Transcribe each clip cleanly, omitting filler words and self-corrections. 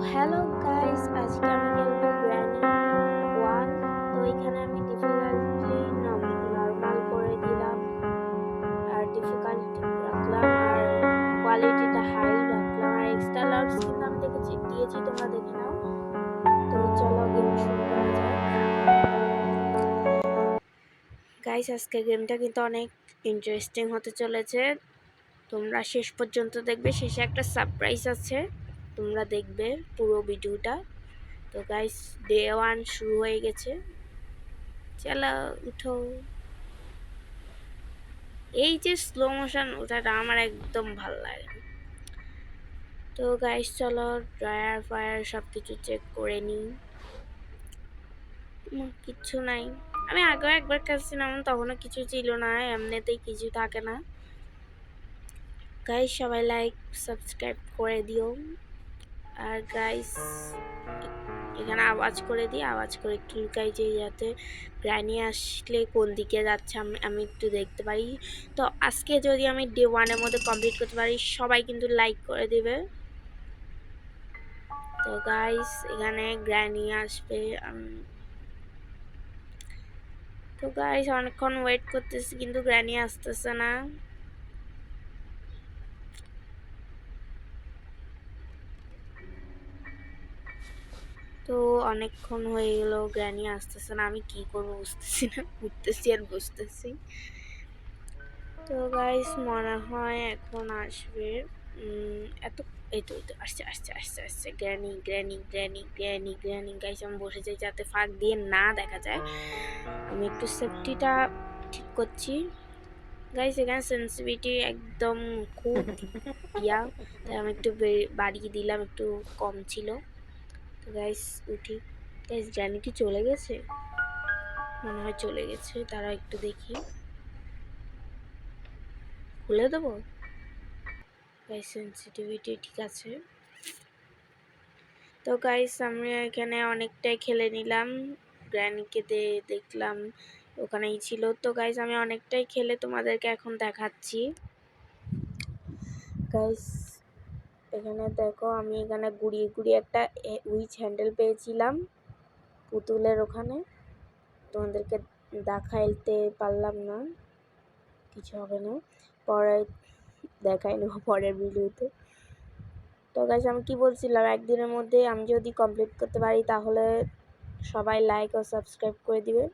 Hello guys, আজকে আমি খেলবো গ্র্যানি ওয়ান। তো এখানে আমি ডিফিকাল্টি নর্মাল করে দিলাম, আর ডিফিকাল্টি রাখলাম, আর কোয়ালিটিটা হাই রাখলাম, আর এক্সট্রা লার্জ কিন্তু আমি দিয়েছি, তোমরা দেখে নাও। তো চলো গেম শুরু করা যাক। গাইস, আজকে গেমটা কিন্তু অনেক ইন্টারেস্টিং হতে চলেছে, তোমরা শেষ পর্যন্ত দেখবে। শেষে একটা সারপ্রাইজ আছে, তোমরা দেখবে পুরো ভিডিওটা। তো গাইস, ডে 1 শুরু হয়ে গেছে, চলো উঠো। এই যে স্লো মোশন, ওটা আমার একদম ভালো লাগে। তো গাইস চলো, ড্রায়ার ফায়ার সব কিছু চেক করে নিই। কিচ্ছু নাই, আমি আগেও একবার খেলছিলাম, তখনও কিছু ছিল না, এমনিতেই কিছু থাকে না। গাইস সবাই লাইক সাবস্ক্রাইব করে দিও। আর গাইস এখানে আওয়াজ করে দিই, আওয়াজ করে একটু লুকাই, যে যাতে গ্র্যানি আসলে কোন দিকে যাচ্ছে আমি একটু দেখতে পারি। তো আজকে যদি আমি ডে 1-এর মধ্যে কমপ্লিট করতে পারি, সবাই কিন্তু লাইক করে দিবে। তো গাইস এখানে গ্র্যানি আসবে। তো গাইস অনেকক্ষণ ওয়েট করতেছি, কিন্তু গ্র্যানি আসতেছে না। তো অনেকক্ষণ হয়ে গেল, গ্র্যানি আসতেছে না, আমি কি করবো বুঝতেছি না, উঠতেছি আর বসতেছি। তো গাইস মনে হয় এখন আসবে। এত এই তো আসছে আসছে আসছে আসছে, granny granny granny granny granny. Guys আমি বসে যাই যাতে ফাঁক দিয়ে না দেখা যায়, আমি একটু সেফটিটা ঠিক করছি। গাইস এখানে সেন্সিটিভিটি একদম খুব ইয়া, তাই আমি একটু বাড়িয়ে দিলাম, একটু কম ছিল। তো গাইস উঠি। গাইস গ্র্যানি কি চলে গেছে? মনে হয় চলে গেছে, তারা একটু দেখি, খুলে দেবো। গাইস সেন্সিটিভিটি ঠিক আছে। তো গাইস আমি এখানে অনেকটাই খেলে নিলাম, গ্র্যানিকে দেখলাম ওখানেই ছিল। তো গাইস আমি অনেকটাই খেলে তোমাদেরকে এখন দেখাচ্ছি। গাইস এখানে দেখো, আমি এখানে গুড়িয়ে গুড়িয়ে একটা উইচ হ্যান্ডেল পেয়েছিলাম পুতুলের ওখানে, তোমাদেরকে দেখাইতে পারলাম না, কিছু হবে না, পরে দেখাই নেব পরের ভিডিওতে। তো গাইস আমি কি বলছিলাম, একদিনের মধ্যে আমি যদি কমপ্লিট করতে পারি, তাহলে সবাই লাইক ও সাবস্ক্রাইব করে দিবে,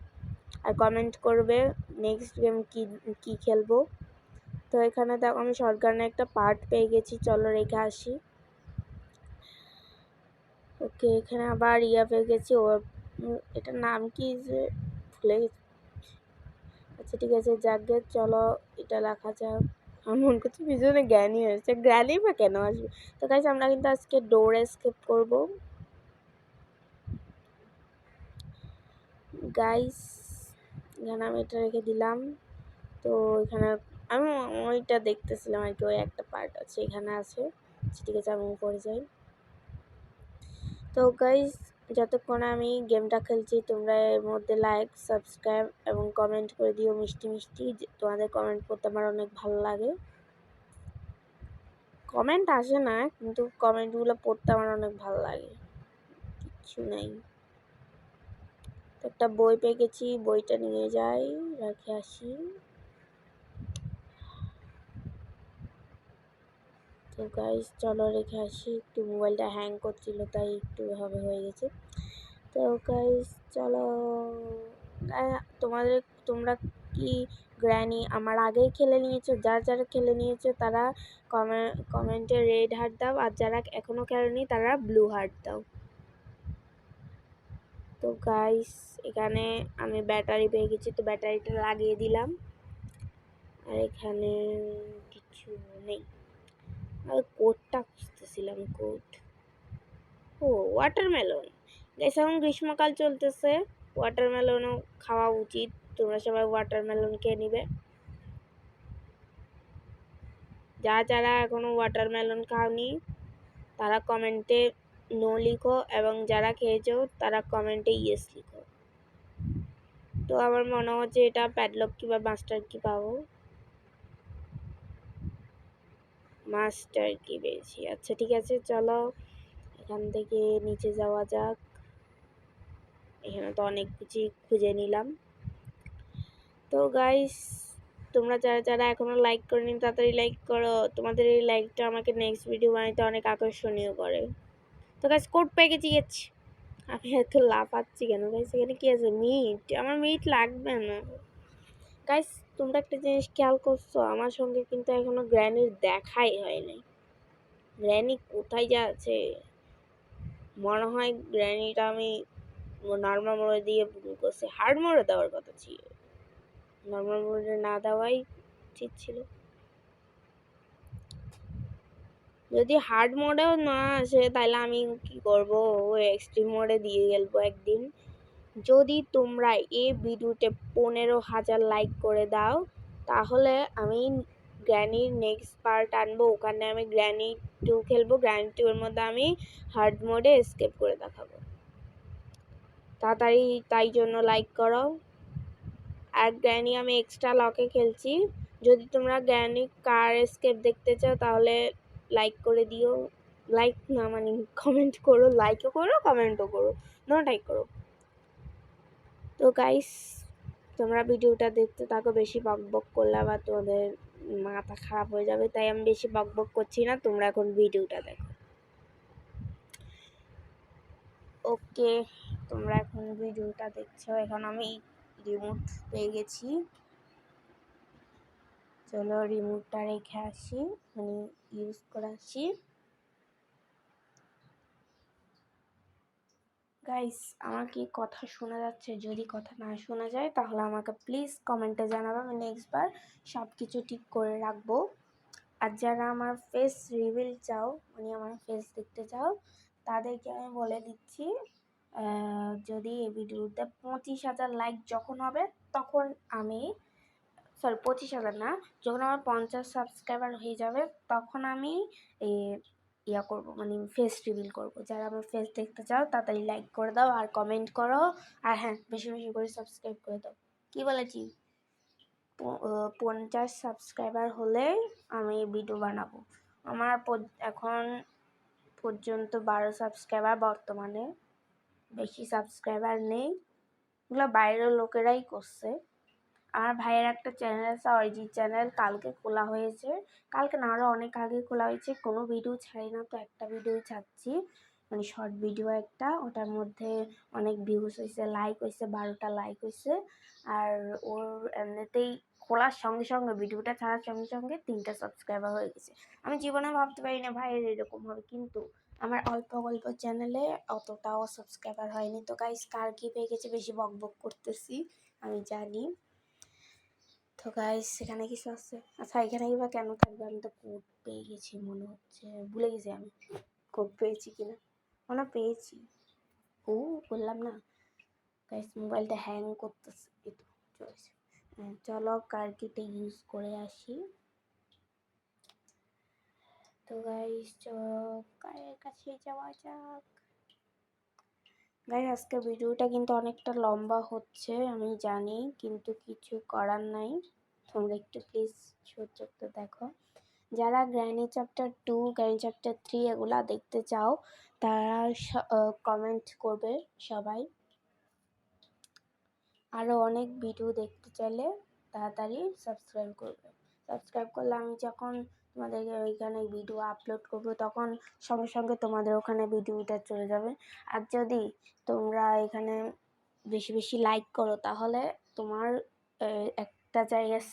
আর কমেন্ট করবে নেক্সট গেম কি খেলবো। তো এখানে দেখো আমি শর্টগানের একটা পার্ট পেয়ে গেছি, চলো রেখে আসি। ওকে, এখানে আবার ইয়া পেয়ে গেছি, ও এটার নাম কি যে ভুলে গেছি। আচ্ছা ঠিক আছে, যাকে চলো এটা লেখা যাক। আমার মন করছে পিছনে জ্ঞানী হয়েছে, গ্র্যানি বা কেন আসবে। তো গাইস আমরা কিন্তু আজকে ডোর এসকেপ করবো। গাইস এখানে আমি এটা রেখে দিলাম। তো এখানে আমি ওইটা দেখতেছিলাম আর কি, ওই একটা পার্ট আছে এখানে আছে। ঠিক আছে আমি উপরে যাই। তো গাইস যতক্ষণ আমি গেমটা খেলছি, তোমরা এর মধ্যে লাইক সাবস্ক্রাইব এবং কমেন্ট করে দিও মিষ্টি মিষ্টি, তোমাদের কমেন্ট পড়তে আমার অনেক ভালো লাগে। কমেন্ট আসে না, কিন্তু কমেন্টগুলো পড়তে আমার অনেক ভালো লাগে। কিছু নেই, একটা বই পেয়ে গেছি, বইটা নিয়ে যাই, রেখে আসি। তো গাইস চলো রেখে আসি, একটু মোবাইলটা হ্যাং করছিল, তাই একটু এভাবে হয়ে গেছে। তো গাইস চলো, তোমরা কি গ্র্যানি আমার আগেই খেলে নিয়েছো? যারা খেলে নিয়েছো তারা কমেন্টে রেড হার্ট দাও, আর যারা এখনো খেলেনি তারা ব্লু হার্ট দাও। তো গাইস এখানে আমি ব্যাটারি পেয়ে গেছি, তো ব্যাটারিটা লাগিয়ে দিলাম, আর এখানে কিছু নেই। আর কোডটা খুঁজতেছিলাম, কোড, ও ওয়াটারমেলন। গাইস এখন গ্রীষ্মকাল চলতেছে, ওয়াটারমেলনও খাওয়া উচিত, তোমরা সবাই ওয়াটারমেলন খেয়ে নিবে। যারা এখনো ওয়াটারমেলন খাওনি তারা কমেন্টে নো লিখো, এবং যারা খেয়েছো তারা কমেন্টে ইয়েস লিখো। তো আমার মনে হচ্ছে এটা প্যাডলক কি বা মাস্টার কি পাবো, মাস্টার কি পেয়েছি। আচ্ছা ঠিক আছে চলো, এখান থেকে নিচে যাওয়া যাক। এখানে তো অনেক কিছু খুঁজে নিলাম। তো গাইস, তোমরা যারা যারা এখনো লাইক করনি তাড়াতাড়ি লাইক করো। তোমাদের এই লাইকটা আমাকে নেক্সট ভিডিও বানাতে অনেক আকর্ষণীয় করে। তো গাইস, কোড পেয়ে গেছি। আমি এত লাফাচ্ছি কেন গাইস? এখানে কি আছে? মিট। আমার মিট লাগবে না গাইস। তোমরা একটা জিনিস খেয়াল করছো, আমার সঙ্গে কিন্তু এখনো গ্র্যানির দেখাই হয় নাই। গ্র্যানি কোথায় যাচ্ছে? মনে হয় গ্র্যানিটা আমি নর্মাল মোড়ে দিয়ে ভুল করছি। হার্ড মোড়ে দেওয়ার কথা ছিল, নর্মাল মোডে না দেওয়াই ঠিক ছিল। যদি হার্ড মোডেও না আসে তাহলে আমি কি করব? ওই এক্সট্রিম মোডে দিয়ে গেলবো একদিন। যদি তোমরা এই ভিডিওতে 15,000 লাইক করে দাও তাহলে আমি গ্র্যানির নেক্সট পার্ট আনবো। ওখানে আমি গ্র্যানি 2 খেলবো। গ্র্যানি 2 এর মধ্যে আমি হার্ড মোডে এসকেপ করে দেখাবো। তাড়াতাড়ি তাই জন্য লাইক করো। আর গ্র্যানি আমি এক্সট্রা লকে খেলছি। যদি তোমরা গ্র্যানি কার এসকেপ দেখতে চাও তাহলে লাইক করে দিও। লাইক না মানে কমেন্ট করো। লাইকও করো, কমেন্টও করো, দুটোটাই করো। তো গাইস, তোমরা ভিডিওটা দেখতে থাকো। বেশি বকবক করলে আবার তোমাদের মাথা খারাপ হয়ে যাবে, তাই আমি বেশি বকবক করছি না। তোমরা এখন ভিডিওটা দেখো। ওকে, তোমরা এখন ভিডিওটা দেখছো। এখন আমি রিমোট পেয়ে গেছি। চলো রিমোটটা রেখে আসি, মানে ইউজ করে আসি। গাইস, আমার কি কথা শোনা যাচ্ছে? যদি কথা না শোনা যায় তাহলে আমাকে প্লিজ কমেন্টে জানাবে। আমি নেক্সট বার সব কিছু ঠিক করে রাখবো। আর যারা আমার ফেস রিভিল চাও, মানে আমার ফেস দেখতে চাও, তাদেরকে আমি বলে দিচ্ছি, যদি এই ভিডিওতে 25,000 লাইক যখন হবে তখন আমি, সরি 25,000 না, যখন আমার 50 সাবস্ক্রাইবার হয়ে যাবে তখন আমি ইয়া করব, মানে ফেস রিভিল করব। যারা আমার ফেস দেখতে চাও তাড়াতাড়ি লাইক করে দাও আর কমেন্ট করো। আর হ্যাঁ, বেশি বেশি করে সাবস্ক্রাইব করে দাও। কি বলেছি? 50 সাবস্ক্রাইবার হলে আমি ভিডিও বানাবো। আমার এখন পর্যন্ত 12 সাবস্ক্রাইবার বর্তমানে, বেশি সাবস্ক্রাইবার নেই। এগুলো বাইরের লোকেরাই করছে। আমার ভাইয়ের একটা চ্যানেল আছে, অরিজিৎ চ্যানেল, কালকে খোলা হয়েছে। কালকে না, আরও অনেক আগে খোলা হয়েছে। কোনো ভিডিও ছাড়ি না, তো একটা ভিডিও ছাড়ছি, মানে শর্ট ভিডিও একটা। ওটার মধ্যে অনেক ভিউজ হয়েছে, লাইক হয়েছে, 12টা লাইক হয়েছে। আর ওর এমনিতেই খোলার সঙ্গে সঙ্গে, ভিডিওটা ছাড়ার সঙ্গে সঙ্গে 3টা সাবস্ক্রাইবার হয়ে গেছে। আমি জীবনে ভাবতে পারি না ভাইয়ের এরকম হবে, কিন্তু আমার অল্প গল্প চ্যানেলে অতটাও সাবস্ক্রাইবার হয়নি। তো গাইস, কার কি পেয়ে গেছে? বেশি বকবক করতেছি আমি জানি। তো গাইস, এখানে কিছু আছে? আচ্ছা, এখানে বা কেন থাকবে? আমি তো কোড পেয়ে গেছি মনে হচ্ছে, ভুলে গেছি আমি কোড পেয়েছি কিনা। মনে পেয়েছি, ও বললাম না গাইস, মোবাইলটা হ্যাং করতেছে। এই তো চলেছে। চলো কার্কিটা ইউজ করে আসি। তো গাইস, কারের কাছে যাওয়া যাক। গাইস, আজকে ভিডিওটা কিন্তু অনেকটা লম্বা হচ্ছে আমি জানি, কিন্তু কিছু করার নাই। তোমরা একটু প্লিজ সহ্য করে দেখো। যারা গ্র্যানি চ্যাপ্টার 2, গ্র্যানি চ্যাপ্টার 3 এগুলা দেখতে চাও তারা কমেন্ট করবে সবাই। আরও অনেক ভিডিও দেখতে চাইলে তাড়াতাড়ি সাবস্ক্রাইব করবে। সাবস্ক্রাইব করলে আমি যখন তোমাদের ওইখানে ভিডিও আপলোড করব তখন সঙ্গে সঙ্গে তোমাদের ওখানে ভিডিওটা চলে যাবে। আর যদি তোমরা এখানে বেশি বেশি লাইক করো তাহলে তোমার একটা জায়গায়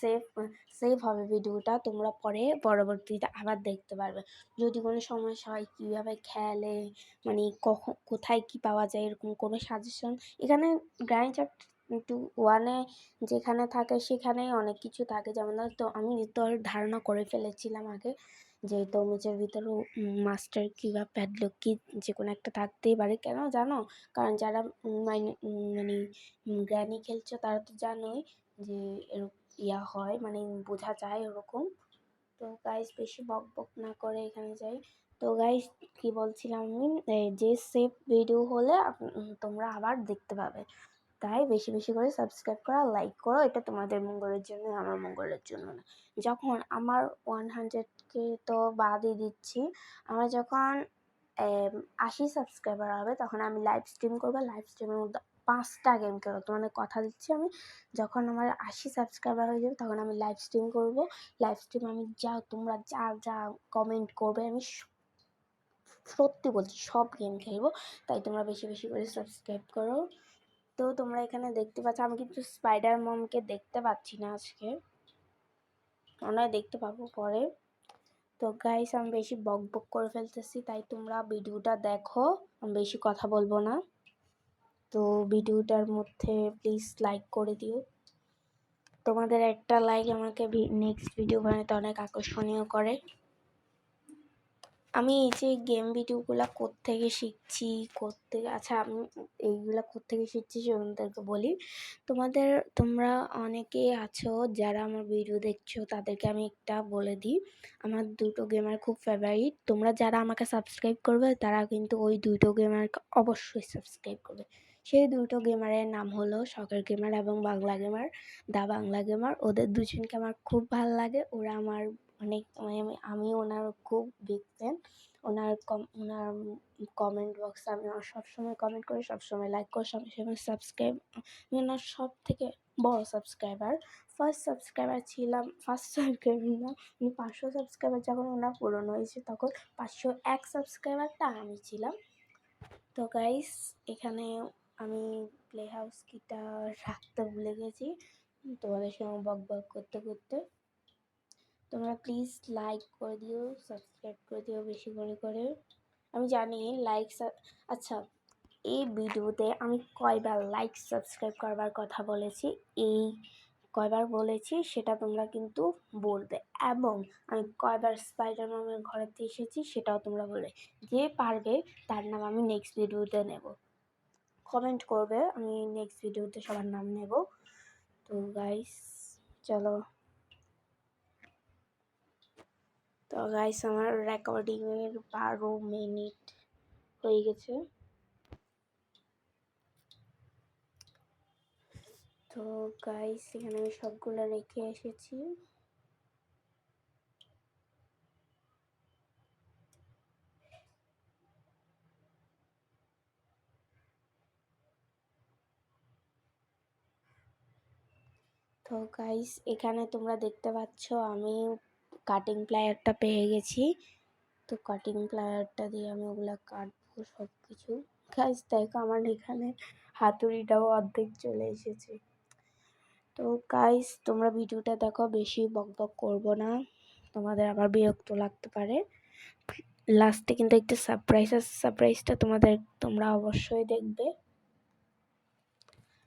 সেভ হবে ভিডিওটা, তোমরা পরে পরবর্তীতে আবার দেখতে পারবে। যদি কোনো সমস্যা হয় কীভাবে খেলে, মানে কখন কোথায় কি পাওয়া যায়, এরকম কোনো সাজেশন এখানে গ্র্যানি চ্যাপ্টার 1-এ যেখানে থাকে সেখানেই অনেক কিছু থাকে। যেমন তো আমি তো ধারণা করে ফেলেছিলাম আগে যে তরমুজের ভিতরেও মাস্টার কি বা প্যাডলক কি যে কোনো একটা থাকতেই পারে। কেন জানো? কারণ যারা মানে গ্র্যানি খেলছো তারা তো জানোই যে ইয়া হয়, মানে বোঝা যায় ওরকম। তো গাইস, বেশি বক বক না করে এখানে যাই। তো গাইস, কি বলছিলাম আমি, যে সেভ ভিডিও হলে তোমরা আবার দেখতে পাবে। তাই বেশি বেশি করে সাবস্ক্রাইব করো, লাইক করো। এটা তোমাদের মঙ্গলের জন্য, আমার মঙ্গলের জন্য না। যখন আমার 100K তো বাদই দিচ্ছি, আমার যখন 80 সাবস্ক্রাইবার হবে তখন আমি লাইভ স্ট্রিম করবো। লাইভ স্ট্রিমের মধ্যে 5টা গেম খেলবো। তোমাদের কথা দিচ্ছি, আমি যখন আমার 80 সাবস্ক্রাইবার হয়ে যাবে তখন আমি লাইভ স্ট্রিম করবো। লাইভ স্ট্রিম আমি তোমরা যা কমেন্ট করবে আমি সত্যি বলছি সব গেম খেলবো। তাই তোমরা বেশি বেশি করে সাবস্ক্রাইব করো। তো তোমরা এখানে দেখতে পাচ্ছ আমি কিন্তু স্পাইডার মমকে দেখতে পাচ্ছি না আজকে, আমরা দেখতে পাবো পরে। তো গাইস আমি বেশি বক বক করে ফেলতেছি, তাই তোমরা ভিডিওটা দেখো, আমি বেশি কথা বলবো না। তো ভিডিওটার মধ্যে প্লিজ লাইক করে দিও। তোমাদের একটা লাইক আমাকে নেক্সট ভিডিও বানাতে অনেক আকর্ষণীয় করে। আমি এই যে গেম ভিডিওগুলো কোত্থেকে শিখছি, আচ্ছা আমি এইগুলা কোত্থেকে শিখছি তোমাদেরকে বলি। তোমরা অনেকে আছো যারা আমার ভিডিও দেখছো, তাদেরকে আমি একটা বলে দিই, আমার 2টো গেমার খুব ফেভারিট। তোমরা যারা আমাকে সাবস্ক্রাইব করবে তারা কিন্তু ওই 2টো গেমারকে অবশ্যই সাবস্ক্রাইব করবে। সেই 2টো গেমারের নাম হলো শখের গেমার এবং বাংলা গেমার, দা বাংলা গেমার। ওদের দুজনকে আমার খুব ভালো লাগে, ওরা আমার অনেক আমি ওনার খুব বিগ ফ্যান। ওনার কমেন্ট বক্সে আমি সবসময় কমেন্ট করি, সবসময় লাইক করি, সবসময় সাবস্ক্রাইব। আমি ওনার সব থেকে বড় সাবস্ক্রাইবার। ফার্স্ট সাবস্ক্রাইবার না, উনি 500 সাবস্ক্রাইবার যখন ওনার পূরণ হয়েছে তখন 501 সাবস্ক্রাইবারটা আমি ছিলাম। তো গাইস এখানে আমি প্লে হাউস কিটা রাখতে ভুলে গেছি তোমাদের সঙ্গে বক বক করতে করতে। তোমরা প্লিজ লাইক করে দিও, সাবস্ক্রাইব করে দিও বেশি করে। আমি জানি আচ্ছা এই ভিডিওতে আমি কয়বার লাইক সাবস্ক্রাইব করবার কথা বলেছি, এই কয়বার বলেছি সেটা তোমরা কিন্তু বলবে, এবং আমি কয়বার স্পাইডার ম্যানের ঘরেতে এসেছি সেটাও তোমরা বলবে। যে পারবে তার নাম আমি নেক্সট ভিডিওতে নেব, কমেন্ট করবে, আমি নেক্সট ভিডিওতে সবার নাম নেব। তো গাইস চলো। তো গাইস আমার রেকর্ডিংয়ের 12 মিনিট হয়ে গেছে। তো গাইস এখানে আমি সবগুলো রেখে এসেছি। তো গাইস এখানে তোমরা দেখতে পাচ্ছ আমি কাটিং প্লায়ারটা পেয়ে গেছি। তো কাটিং প্লায়ারটা দিয়ে আমি ওগুলা কাটবো সব কিছু। গাইস দেখো আমার এখানে হাতুড়িটাও অর্ধেক চলে এসেছে। তো গাইস তোমরা ভিডিওটা দেখো, বেশি বকবক করবো না, তোমাদের আবার বিরক্ত লাগতে পারে। লাস্টে কিন্তু একটা সারপ্রাইজ আছে, সারপ্রাইজটা তোমরা অবশ্যই দেখবে।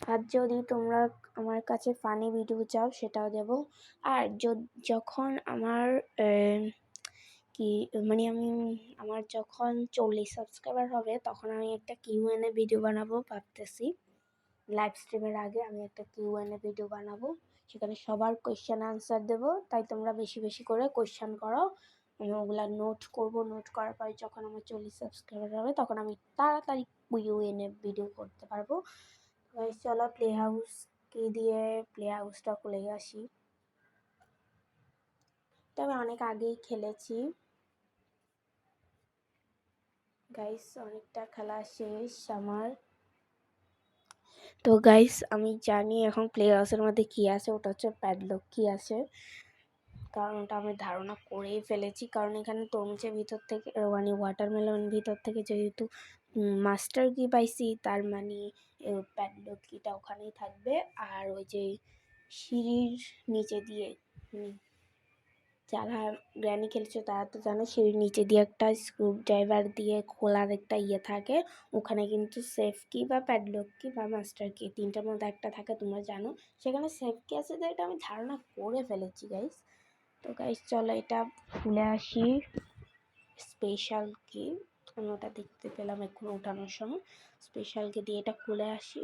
আর যদি তোমরা আমার কাছে ফানি ভিডিও চাও সেটাও দেব। আর যখন আমার আমার যখন 40 সাবস্ক্রাইবার হবে তখন আমি একটা কিউএনএ ভিডিও বানাবো ভাবতেছি। লাইভ স্ট্রিমের আগে আমি একটা কিউএনএ ভিডিও বানাবো, সেখানে সবার কোয়েশ্চেন আনসার দেবো। তাই তোমরা বেশি বেশি করে কোয়েশ্চেন করো, আমি ওগুলা নোট করব। নোট করার পরে যখন আমার 40 সাবস্ক্রাইবার হবে তখন আমি তাড়াতাড়ি কিউএনএ ভিডিও করতে পারবো। চলো প্লে হাউস কি দিয়ে প্লে হাউসটা খুলে আসি। তবে অনেক আগেই খেলেছি গাইস, অনেকটা খেলা শেষ আমার। তো গাইস আমি জানি এখন প্লে হাউসের মধ্যে কী আছে, ওটা হচ্ছে প্যাডলক কি আছে, কারণ ওটা আমি ধারণা করেই ফেলেছি। কারণ এখানে তরমুজের ভিতর থেকে ওয়াটারমেলন ভিতর থেকে যেহেতু মাস্টার কি পাইছি, তার মানে প্যাডলক কিটা ওখানেই থাকবে। আর ওই যে সিঁড়ির নিচে দিয়ে, যারা গ্র্যানি খেলছো তারা তো জানো সিঁড়ির নিচে দিয়ে একটা স্ক্রু ড্রাইভার দিয়ে খোলার একটা থাকে, ওখানে কিন্তু সেফ কি বা প্যাডলক কি বা মাস্টার কি তিনটার মধ্যে একটা থাকে, তোমরা জানো। সেখানে সেফ কি আছে, তো এটা আমি ধারণা করে ফেলেছি গাইস। তো গাইস চলো এটা খুলে আসি, স্পেশাল কি আমি ওটা দেখতে পেলাম এখন ওঠানোর সময়, স্পেশাল কি দিয়ে এটা খুলে আসি।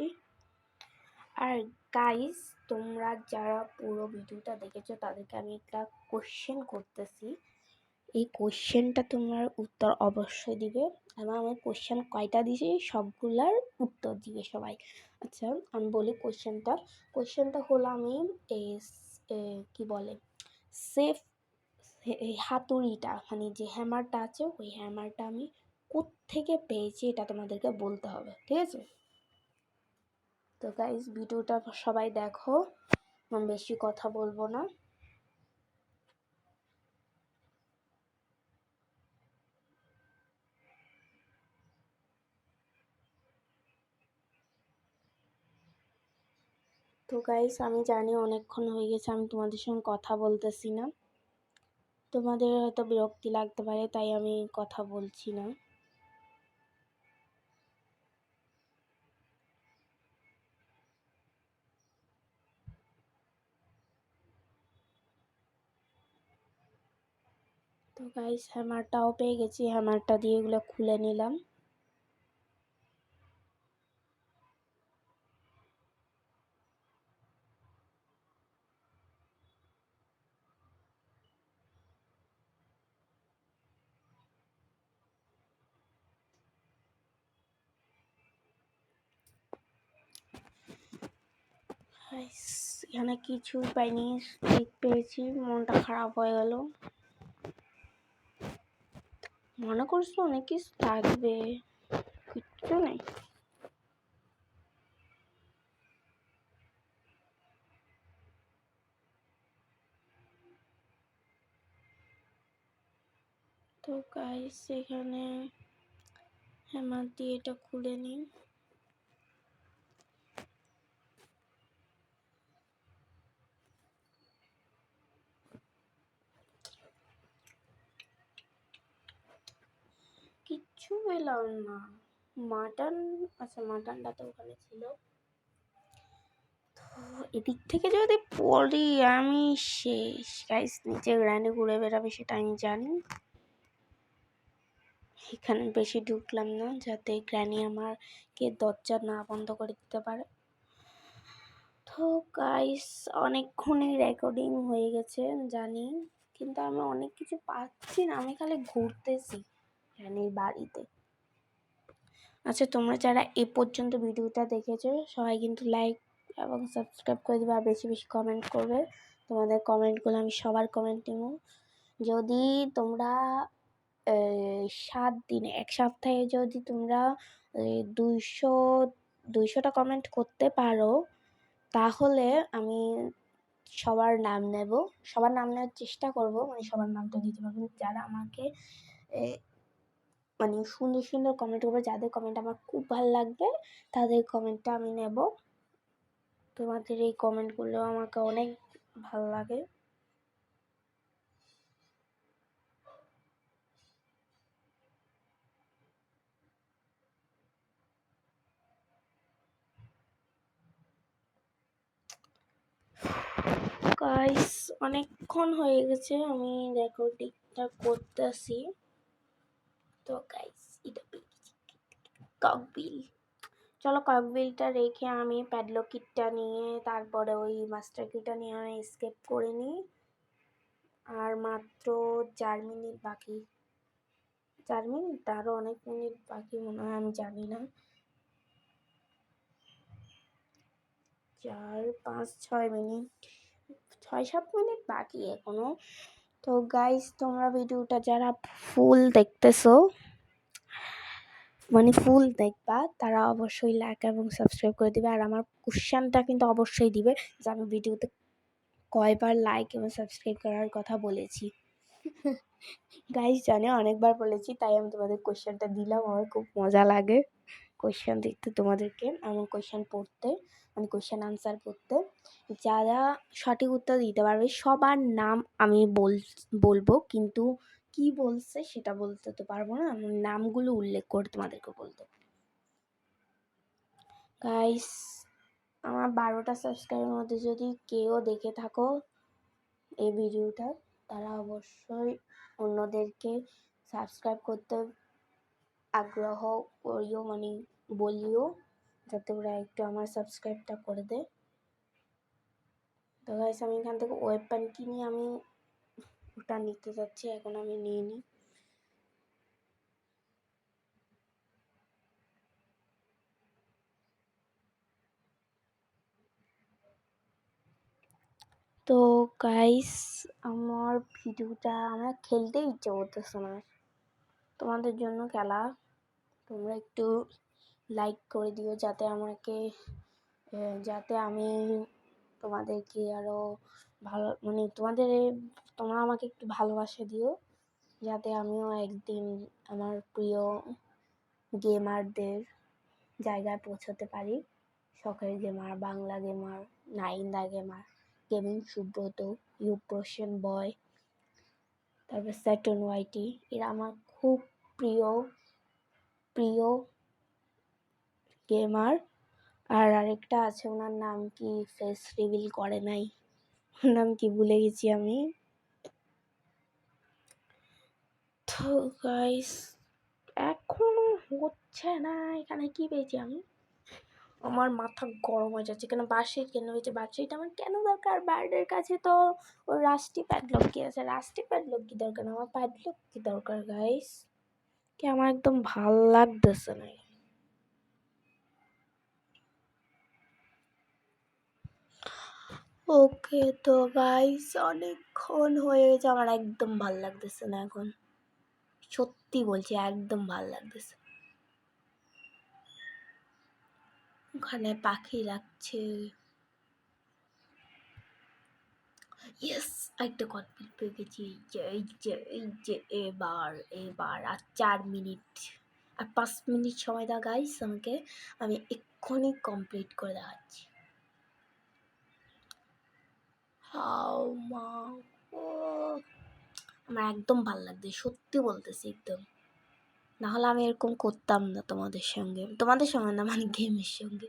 আর গাইস তোমরা যারা পুরো ভিডিওটা দেখেছো তাদেরকে আমি একটা কোশ্চেন করতেছি, এই কোশ্চেনটা তোমার উত্তর অবশ্যই দিবে, এবং আমি কোশ্চেন কয়টা দিয়েছি সবগুলার উত্তর দিবে সবাই। আচ্ছা আমি বলি কোশ্চেনটা হলো আমি কি বলে সেফ হাতুড়িটা, মানে যে হ্যামারটা আছে ওই হ্যামারটা আমি কোত্থেকে পেয়েছি এটা তোমাদেরকে বলতে হবে, ঠিক আছে? তো গাইস ভিডিওটা সবাই দেখো, আমি বেশি কথা বলবো না। তো গাইস আমি জানি অনেকক্ষণ হয়ে গেছে আমি তোমাদের সঙ্গে কথা বলতেছি না, তোমাদের হয়তো বিরক্তি লাগতে পারে, তাই আমি কথা বলছি না। তো গাইস হ্যামারটাও পেয়ে গেছি, হ্যামারটা দিয়ে এগুলো খুলে নিলাম। গাইস এখানে কিছুই পাইনি, স্টিক পেয়েছি, মনটা খারাপ হয়ে গেল। মনে করছো অনেক কিছু থাকবে, কিচ্ছু নেই। তো গাইস এখানে হ্যামার দিয়ে এটা খুলে নিই। কিচ্ছু পেলাম না। মাটন, আচ্ছা মাটনটা তো ওখানে ছিল। তো এদিক থেকে যদি পড়ি আমি শেষ গাইস, নিচে গ্র্যান্ডে ঘুরে বেড়াবে সেটা আমি জানি। এখানে বেশি ঢুকলাম না যাতে গ্র্যানি আমাকে দরজা না বন্ধ করে দিতে পারে। তো গাইস অনেকক্ষণই রেকর্ডিং হয়ে গেছে জানি, কিন্তু আমি অনেক কিছু পাচ্ছি না, আমি খালি ঘুরতেছি গ্র্যানির বাড়িতে। আচ্ছা তোমরা যারা এ পর্যন্ত ভিডিওটা দেখেছো সবাই কিন্তু লাইক এবং সাবস্ক্রাইব করে দেবে, আর বেশি বেশি কমেন্ট করবে। তোমাদের কমেন্টগুলো আমি সবার কমেন্ট নেব। যদি তোমরা 7 দিনে, এক সপ্তাহে যদি তোমরা 200 200টা কমেন্ট করতে পারো, তাহলে আমি সবার নাম নেব, সবার নাম নেওয়ার চেষ্টা করব, মানে সবার নামটা দিতে পারবো যারা আমাকে মানে সুন্দর সুন্দর কমেন্ট করবে, যাদের কমেন্ট আমার খুব ভালো লাগবে তাদের কমেন্টটা আমি নেব। তোমাদের এই কমেন্টগুলো আমাকে অনেক ভালো লাগে। গাইস অনেকক্ষণ হয়ে গেছে আমি রেকর্ডিংটা করতেছি। তো গাইস এটা ককবিল, চলো ককবিলটা রেখে আমি প্যাডলক কিটটা নিয়ে তারপরে ওই মাস্টার কিটা নিয়ে আমি এসকেপ করে নিই। আর মাত্র 4 মিনিট বাকি, 4 মিনিট, আরও অনেক মিনিট বাকি মনে হয়, আমি জানি না। 4 5 6 মিনিট, 6 7 মিনিট বাকি এখনো। তো গাইস তোমরা ভিডিওটা যারা ফুল দেখতেছো, মানে ফুল দেখবা, তারা অবশ্যই লাইক এবং সাবস্ক্রাইব করে দিবে। আর আমার কোশ্চেনটা কিন্তু অবশ্যই দিবে যে আমি ভিডিওতে কয়বার লাইক এবং সাবস্ক্রাইব করার কথা বলেছি। গাইস জানে অনেকবার বলেছি, তাই আমি তোমাদের কোশ্চেনটা দিলাম, আমার খুব মজা লাগে কোশ্চেন দেখতে, তোমাদেরকে আমি কোশ্চেন পড়তে, মানে কোশ্চেন আনসার করতে। যারা সঠিক উত্তর দিতে পারবে সবার নাম আমি বলবো, কিন্তু কি বলছে সেটা বলতে তো পারবো না, আমি নামগুলো উল্লেখ করে তোমাদেরকে বলবো। গাইস আমার 12টা সাবস্ক্রাইবের মধ্যে যদি কেউ দেখে থাকো এই ভিডিওটা, তারা অবশ্যই অন্যদেরকে সাবস্ক্রাইব করতে আগ্রহ করিও, মানে বলিও যাতে ওরা একটু আমার সাবস্ক্রাইবটা করে দেয়। তো গাইস আমি এখান থেকে ওয়েব প্যান কিনে আমি ওটা নিতে যাচ্ছি, এখন আমি নিয়ে নিই। তো গাইস আমার ভিডিওটা আমার খেলতে ইচ্ছে করতেছে না, তোমাদের জন্য খেলা, তোমরা একটু লাইক করে দিও যাতে আমি তোমাদেরকে আরও ভালো মানে তোমরা আমাকে একটু ভালোবাসা দিও যাতে আমিও একদিন আমার প্রিয় গেমারদের জায়গায় পৌঁছতে পারি। শখের গেমার, বাংলা গেমার, নাইন্দা গেমার, গেমিং সুব্রত, ইউপ্রোশন বয়, তারপর স্যাটন ওয়াইটি, এরা আমার খুব প্রিয় গেমার। আর আরেকটা আছে, ওনার নাম কি, ফেস রিভিল করে নাই, ওর নাম কি ভুলে গেছি আমি। তো গাইস এখনো হচ্ছে না, এখানে কি পেয়েছি আমি, আমার মাথা গরম হয়ে যাচ্ছে। কেন বার্ষিক কেন হয়েছে, বার্ষিকটা আমার কেন দরকার? বার্ডের কাছে তো ওই রাস্টি প্যাডলক কি আছে, রাস্টি প্যাডলক কি দরকার, আমার প্যাডলক কি দরকার গাইস, কি আমার একদম ভাল লাগতেছে না। ওকে তো গাইস অনেকক্ষণ হয়ে গেছে, আমার একদম ভাল লাগতেছে না এখন, সত্যি বলছি একদম ভাল লাগতেছে। ওখানে পাখি লাগছে। ইয়েস, একটা কনফিডেন্ট পেয়ে গেছি। এই যে এবার আর 4 মিনিট আর 5 মিনিট সময় দাও গাইস আমাকে, আমি এক্ষুনি কমপ্লিট করে দেখাচ্ছি। হাও মা, ও আমার একদম ভালো লাগছে, সত্যি বলতেছি একদম, নাহলে আমি এরকম করতাম না তোমাদের সঙ্গে না, মানে গেমের সঙ্গে।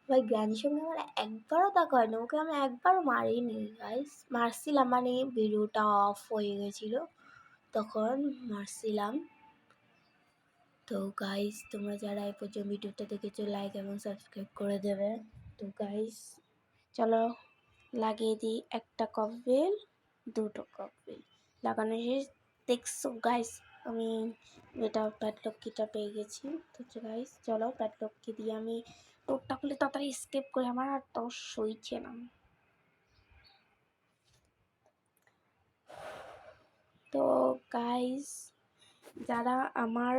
ভাই গ্র্যানির সঙ্গে আমার একবারও দেখা হয় না, ওকে আমি একবারও মারিনি গাইস, মারছিলাম মানে ভিডিওটা অফ হয়ে গেছিলো তখন মারছিলাম। তো গাইস তোমরা যারা এই পর্যন্ত ভিডিওটা দেখেছো লাইক এবং সাবস্ক্রাইব করে দেবে। তো গাইস চলো লাগিয়ে দিই, একটা ককবেল, দুটো ককবেল লাগানো শেষ। দেখছো গাইস আমি এটা প্যাডলক্কিটা পেয়ে গেছি। তো গাইস চলো প্যাডলক্কি দিয়ে আমি টোটটা খুলে তাড়াতাড়ি স্কেপ করে, আমার আর তো সইছে না। তো গাইস যারা আমার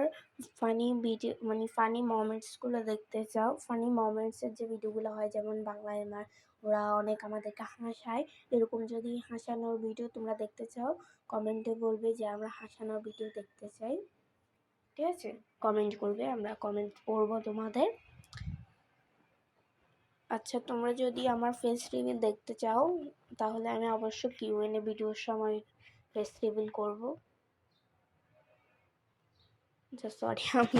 ফানি ভিডিও মানে ফানি মোমেন্টসগুলো দেখতে চাও, ফানি মোমেন্টসের যে ভিডিওগুলো হয় যেমন বাংলায় আমার, ওরা অনেক আমাদেরকে হাসায়, এরকম যদি হাসানোর ভিডিও তোমরা দেখতে চাও কমেন্টে বলবে যে আমরা হাসানোর ভিডিও দেখতে চাই, ঠিক আছে? কমেন্ট করবে, আমরা কমেন্ট করবো তোমাদের। আচ্ছা তোমরা যদি আমার ফেস রিভিল দেখতে চাও তাহলে আমি অবশ্য কিউএনএ ভিডিওর সময় ফেস রিভিল করবো। সরি আমি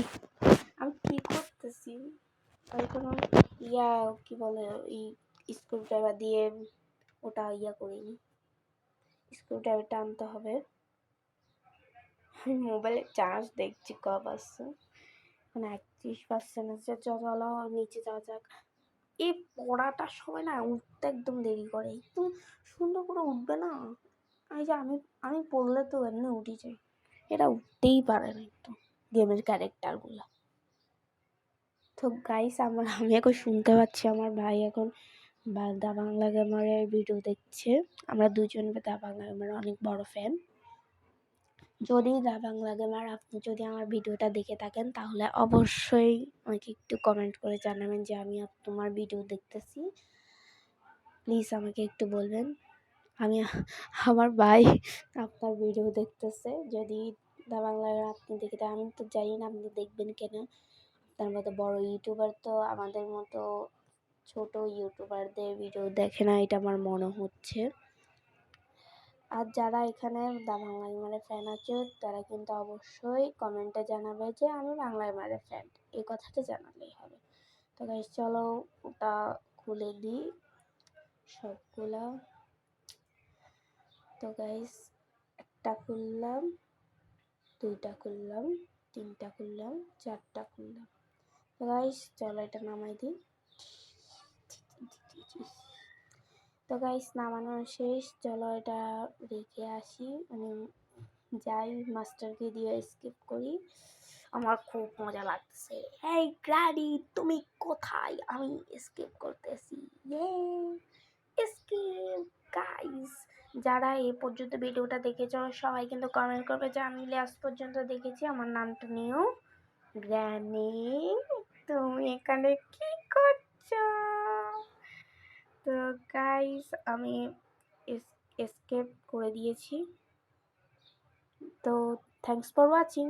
কি করতেছি, আমি কোনো কি বলে স্ক্রু ড্রাইভার দিয়ে ওটা করিনি, স্ক্রু ড্রাইভারটা আনতে হবে। আমি মোবাইলে চার্জ দেখছি কব আসছে, মানে 31% আছে। চলো নিচে যাওয়া যাক। এই পড়াটার সময় না উঠতে একদম দেরি করে, একটু সুন্দর করে উঠবে না। এই যে আমি পড়লে তো এমনি উঠে যাই, এটা উঠতেই পারে না একটু গেমের ক্যারেক্টারগুলো। তো গাইস আমি এখন শুনতে পাচ্ছি আমার ভাই এখন দা বাংলা গেমারের ভিডিও দেখছে। আমরা দুজন দা বাংলা গেমারের অনেক বড় ফ্যান। যদি দা বাংলা গেমার আপনি যদি আমার ভিডিওটা দেখে থাকেন তাহলে অবশ্যই আমাকে একটু কমেন্ট করে জানাবেন যে আমি তোমার ভিডিও দেখতেছি, প্লিজ আমাকে একটু বলবেন। আমার ভাই আপনার ভিডিও দেখতেছে, যদি দা বাংলা আপনি দেখে, আমি তো জানি না আপনি দেখবেন কেন, আপনার মতো বড় ইউটিউবার তো আমাদের মতো ছোট ইউটিউবারদের ভিডিও দেখে না, এটা আমার মনে হচ্ছে। আর যারা এখানে দা বাংলা গেমারের ফ্যান আছে তারা কিন্তু অবশ্যই কমেন্টে জানাবে যে আমি বাংলা গেমারের ফ্যান, এই কথাটা জানালেই হবে। তো গাইস চলো ওটা খুলে দিই সবগুলা। তো গাইস একটা খুললাম, দুইটা খুললাম, তিনটা খুললাম, চারটা খুললাম। তো গাইস চলো এটা নামাই দিই। তো গাইস নামানো শেষ, চলো এটা রেখে আসি, মানে যাই মাস্টারকে দিয়ে স্কিপ করি। আমার খুব মজা লাগছে। এই গ্র্যানি তুমি কোথায়, আমি স্কিপ করতেছি, স্কিপ গাইস, যারা এই পর্যন্ত ভিডিওটা দেখেছো সবাই কিন্তু কমেন্ট করবে যে আমি লাস্ট পর্যন্ত দেখেছি, আমার নামটা নিও। গ্র্যানি, তুমি এখানে কি করছো? তো গাইস আমি এসকেপ করে দিয়েছি। তো থ্যাঙ্কস ফর ওয়াচিং।